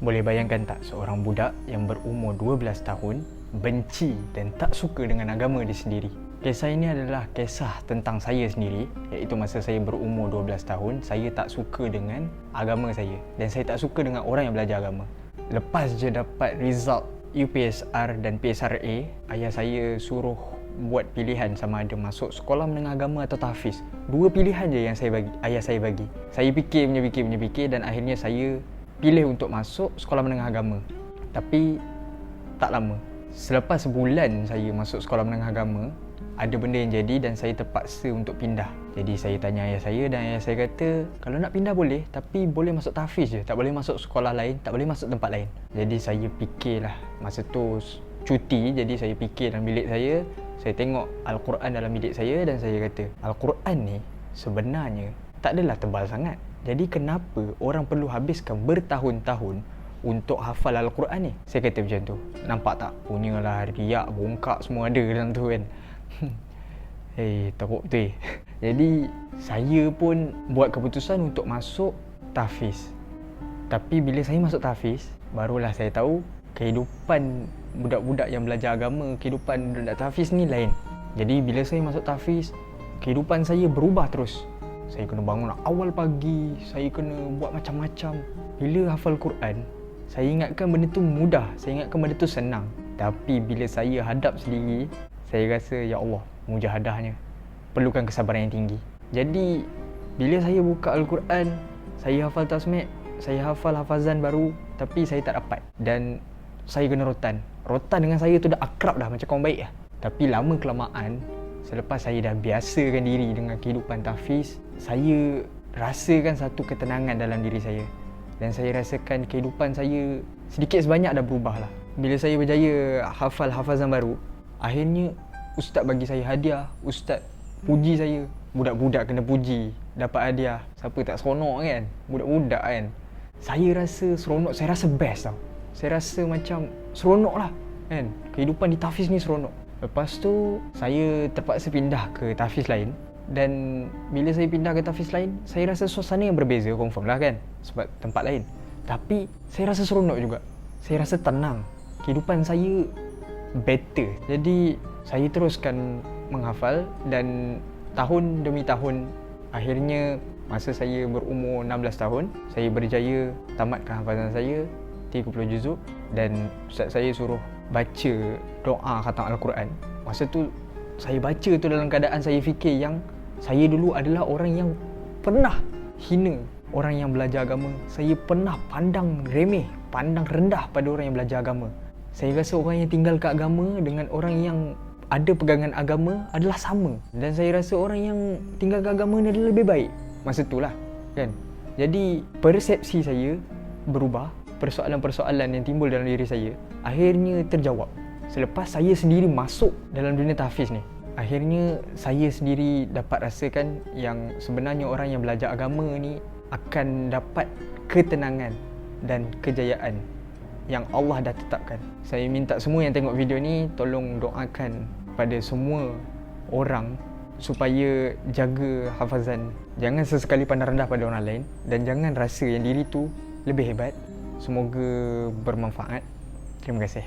Boleh bayangkan tak seorang budak yang berumur 12 tahun benci dan tak suka dengan agama dia sendiri. Kisah ini adalah kisah tentang saya sendiri, iaitu masa saya berumur 12 tahun, saya tak suka dengan agama saya dan saya tak suka dengan orang yang belajar agama. Lepas je dapat result UPSR dan PSRA, ayah saya suruh buat pilihan sama ada masuk sekolah menengah agama atau tahfiz. Dua pilihan je yang ayah saya bagi. Saya fikir dan akhirnya saya pilih untuk masuk sekolah menengah agama. Tapi tak lama, selepas sebulan saya masuk sekolah menengah agama, ada benda yang jadi dan saya terpaksa untuk pindah. Jadi saya tanya ayah saya dan ayah saya kata, kalau nak pindah boleh, tapi boleh masuk tahfiz je, tak boleh masuk sekolah lain, tak boleh masuk tempat lain. Jadi saya fikirlah, masa tu cuti, jadi saya fikir dalam bilik saya tengok Al-Quran dalam bilik saya dan saya kata, Al-Quran ni sebenarnya tak adalah tebal sangat. Jadi kenapa orang perlu habiskan bertahun-tahun untuk hafal Al-Quran ni? Saya kata macam tu. Nampak tak? Punyalah riak, bongkak semua ada dalam tu kan. Teruk betul. Jadi saya pun buat keputusan untuk masuk tahfiz. Tapi bila saya masuk tahfiz, barulah saya tahu kehidupan budak-budak yang belajar agama, kehidupan budak tahfiz ni lain. Jadi bila saya masuk tahfiz, kehidupan saya berubah terus. Saya kena bangun awal pagi, saya kena buat macam-macam. Bila hafal Quran, saya ingatkan benda tu mudah, saya ingatkan benda tu senang. Tapi bila saya hadap sendiri, saya rasa, ya Allah, mujahadahnya perlukan kesabaran yang tinggi. Jadi bila saya buka Al-Quran, saya hafal tasmid, saya hafal hafazan baru, tapi saya tak dapat. Dan saya kena rotan dengan saya tu dah akrab dah, macam kawan baik lah. Tapi lama kelamaan, selepas saya dah biasakan diri dengan kehidupan tahfiz, saya rasakan satu ketenangan dalam diri saya. Dan saya rasakan kehidupan saya sedikit sebanyak dah berubah lah. Bila saya berjaya hafal hafazan baru, akhirnya ustaz bagi saya hadiah, ustaz puji saya. Budak-budak kena puji, dapat hadiah. Siapa tak seronok kan? Budak-budak kan? Saya rasa seronok, saya rasa best tau. Saya rasa macam seronok lah kan? Kehidupan di tahfiz ni seronok. Lepas tu saya terpaksa pindah ke tahfiz lain. Dan bila saya pindah ke tahfiz lain, saya rasa suasana yang berbeza, confirm lah kan, sebab tempat lain. Tapi saya rasa seronok juga. Saya rasa tenang. Kehidupan saya better. Jadi saya teruskan menghafal dan tahun demi tahun, akhirnya masa saya berumur 16 tahun, saya berjaya tamatkan hafazan saya 30 juzuk. Dan ustaz saya suruh baca doa khatam Al-Quran. Masa tu saya baca tu dalam keadaan saya fikir yang saya dulu adalah orang yang pernah hina orang yang belajar agama. Saya pernah pandang remeh, pandang rendah pada orang yang belajar agama. Saya rasa orang yang tinggal ke agama dengan orang yang ada pegangan agama adalah sama. Dan saya rasa orang yang tinggal ke agama ni adalah lebih baik. Masa tu lah kan. Jadi persepsi saya berubah. Persoalan-persoalan yang timbul dalam diri saya akhirnya terjawab selepas saya sendiri masuk dalam dunia tahfiz ni. Akhirnya saya sendiri dapat rasakan yang sebenarnya orang yang belajar agama ni akan dapat ketenangan dan kejayaan yang Allah dah tetapkan. Saya minta semua yang tengok video ni tolong doakan pada semua orang supaya jaga hafazan. Jangan sesekali pandang rendah pada orang lain dan jangan rasa yang diri tu lebih hebat. Semoga bermanfaat. Terima kasih.